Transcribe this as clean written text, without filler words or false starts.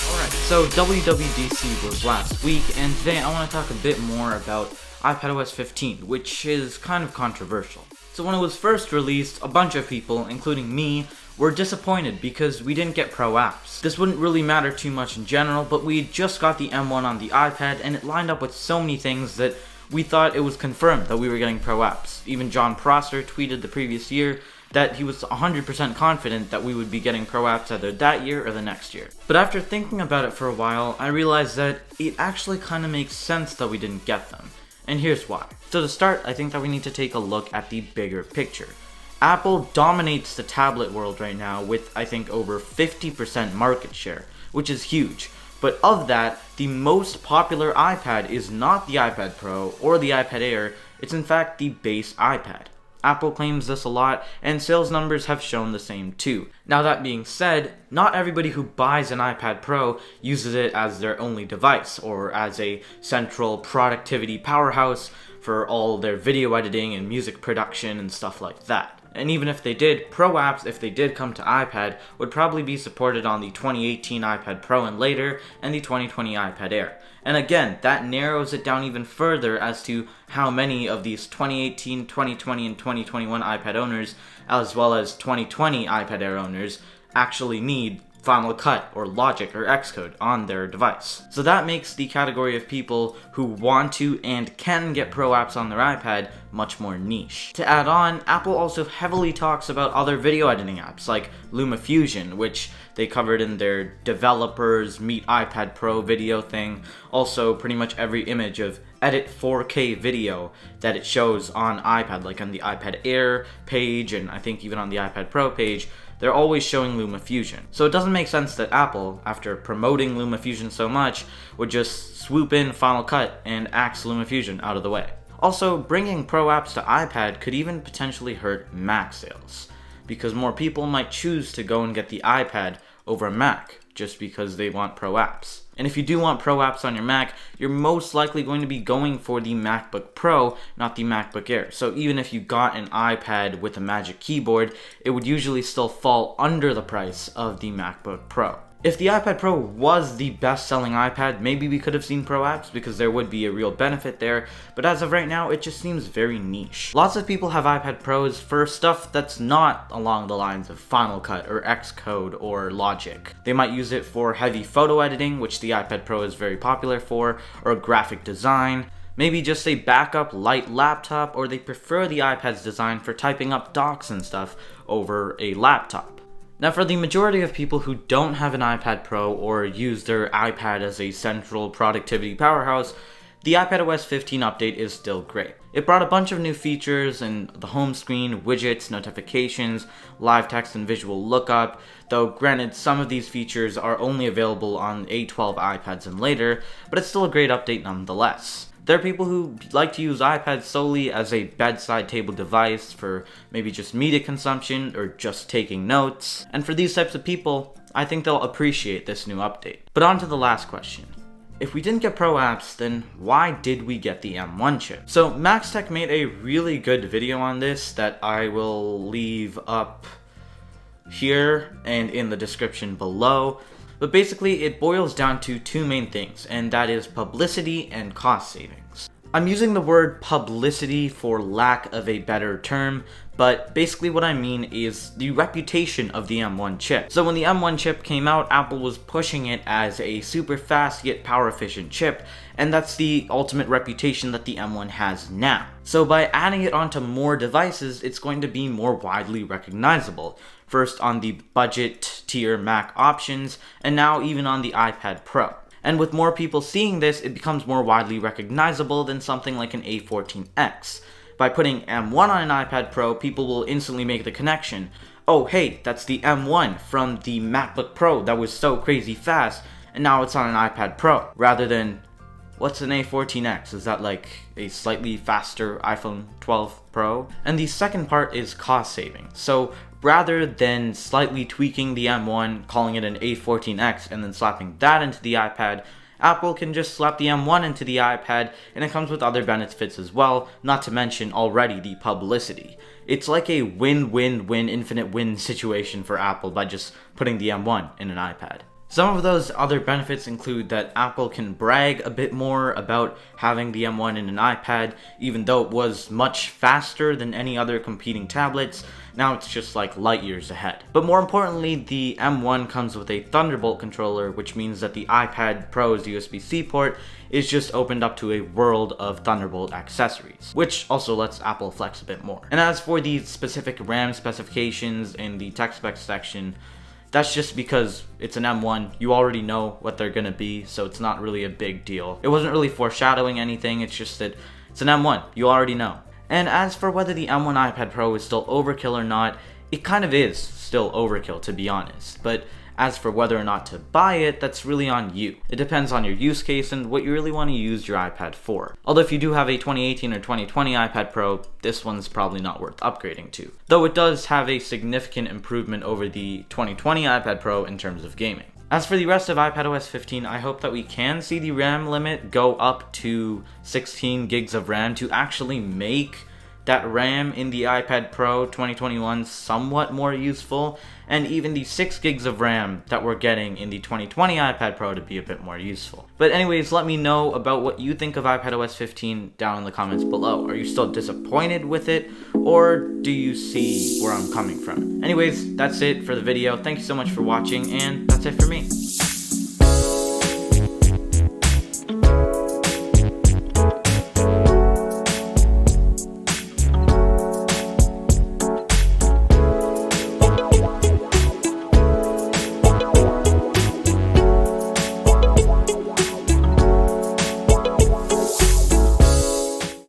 Alright, so WWDC was last week, and today I want to talk a bit more about iPadOS 15, which is kind of controversial. So when it was first released, a bunch of people, including me, were disappointed because we didn't get Pro apps. This wouldn't really matter too much in general, but we just got the M1 on the iPad, and it lined up with so many things that we thought it was confirmed that we were getting Pro apps. Even John Prosser tweeted the previous year that he was 100% confident that we would be getting Pro apps either that year or the next year. But after thinking about it for a while, I realized that it actually kind of makes sense that we didn't get them. And here's why. So to start, I think that we need to take a look at the bigger picture. Apple dominates the tablet world right now with, I think, over 50% market share, which is huge. But of that, the most popular iPad is not the iPad Pro or the iPad Air, it's in fact the base iPad. Apple claims this a lot, and sales numbers have shown the same too. Now that being said, not everybody who buys an iPad Pro uses it as their only device, or as a central productivity powerhouse for all their video editing and music production and stuff like that. And even if they did, Pro apps, if they did come to iPad, would probably be supported on the 2018 iPad Pro and later, and the 2020 iPad Air. And again, that narrows it down even further as to how many of these 2018, 2020, and 2021 iPad owners, as well as 2020 iPad Air owners, actually need Final Cut or Logic or Xcode on their device. So that makes the category of people who want to and can get Pro apps on their iPad much more niche. To add on, Apple also heavily talks about other video editing apps like LumaFusion, which they covered in their Developers Meet iPad Pro video thing. Also, pretty much every image of edit 4K video that it shows on iPad, like on the iPad Air page and I think even on the iPad Pro page, they're always showing LumaFusion. So it doesn't make sense that Apple, after promoting LumaFusion so much, would just swoop in Final Cut and axe LumaFusion out of the way. Also, bringing Pro apps to iPad could even potentially hurt Mac sales, because more people might choose to go and get the iPad over Mac just because they want Pro apps. And if you do want Pro apps on your Mac, you're most likely going to be going for the MacBook Pro, not the MacBook Air. So even if you got an iPad with a Magic Keyboard, it would usually still fall under the price of the MacBook Pro. If the iPad Pro was the best-selling iPad, maybe we could have seen Pro apps because there would be a real benefit there, but as of right now, it just seems very niche. Lots of people have iPad Pros for stuff that's not along the lines of Final Cut or Xcode or Logic. They might use it for heavy photo editing, which the iPad Pro is very popular for, or graphic design. Maybe just a backup light laptop, or they prefer the iPad's design for typing up docs and stuff over a laptop. Now, for the majority of people who don't have an iPad Pro or use their iPad as a central productivity powerhouse, the iPadOS 15 update is still great. It brought a bunch of new features in the home screen, widgets, notifications, live text and visual lookup, though granted some of these features are only available on A12 iPads and later, but it's still a great update nonetheless. There are people who like to use iPads solely as a bedside table device for maybe just media consumption or just taking notes. And for these types of people, I think they'll appreciate this new update. But on to the last question. If we didn't get Pro apps, then why did we get the M1 chip? So MaxTech made a really good video on this that I will leave up here and in the description below. But basically, it boils down to two main things, and that is publicity and cost savings. I'm using the word publicity for lack of a better term, but basically what I mean is the reputation of the M1 chip. So when the M1 chip came out, Apple was pushing it as a super fast yet power efficient chip, and that's the ultimate reputation that the M1 has now. So by adding it onto more devices, it's going to be more widely recognizable. First on the budget tier Mac options, and now even on the iPad Pro. And with more people seeing this, it becomes more widely recognizable than something like an A14X. By putting M1 on an iPad Pro, people will instantly make the connection. Oh hey, that's the M1 from the MacBook Pro that was so crazy fast, and now it's on an iPad Pro. Rather than, what's an A14X? Is that like a slightly faster iPhone 12 Pro? And the second part is cost saving. So rather than slightly tweaking the M1, calling it an A14X, and then slapping that into the iPad, Apple can just slap the M1 into the iPad, and it comes with other benefits as well, not to mention already the publicity. It's like a win-win-win, infinite win situation for Apple by just putting the M1 in an iPad. Some of those other benefits include that Apple can brag a bit more about having the M1 in an iPad, even though it was much faster than any other competing tablets. Now it's just like light years ahead. But more importantly, the M1 comes with a Thunderbolt controller, which means that the iPad Pro's USB-C port is just opened up to a world of Thunderbolt accessories, which also lets Apple flex a bit more. And as for the specific RAM specifications in the tech specs section, that's just because it's an M1, you already know what they're gonna be, so it's not really a big deal. It wasn't really foreshadowing anything, it's just that it's an M1, you already know. And as for whether the M1 iPad Pro is still overkill or not, it kind of is still overkill, to be honest. But as for whether or not to buy it, that's really on you. It depends on your use case and what you really want to use your iPad for. Although if you do have a 2018 or 2020 iPad Pro, this one's probably not worth upgrading to. Though it does have a significant improvement over the 2020 iPad Pro in terms of gaming. As for the rest of iPadOS 15, I hope that we can see the RAM limit go up to 16 gigs of RAM to actually make that RAM in the iPad Pro 2021 somewhat more useful, and even the 6 gigs of RAM that we're getting in the 2020 iPad Pro to be a bit more useful. But anyways, let me know about what you think of iPadOS 15 down in the comments below. Are you still disappointed with it, or do you see where I'm coming from? Anyways, that's it for the video. Thank you so much for watching, and that's it for me.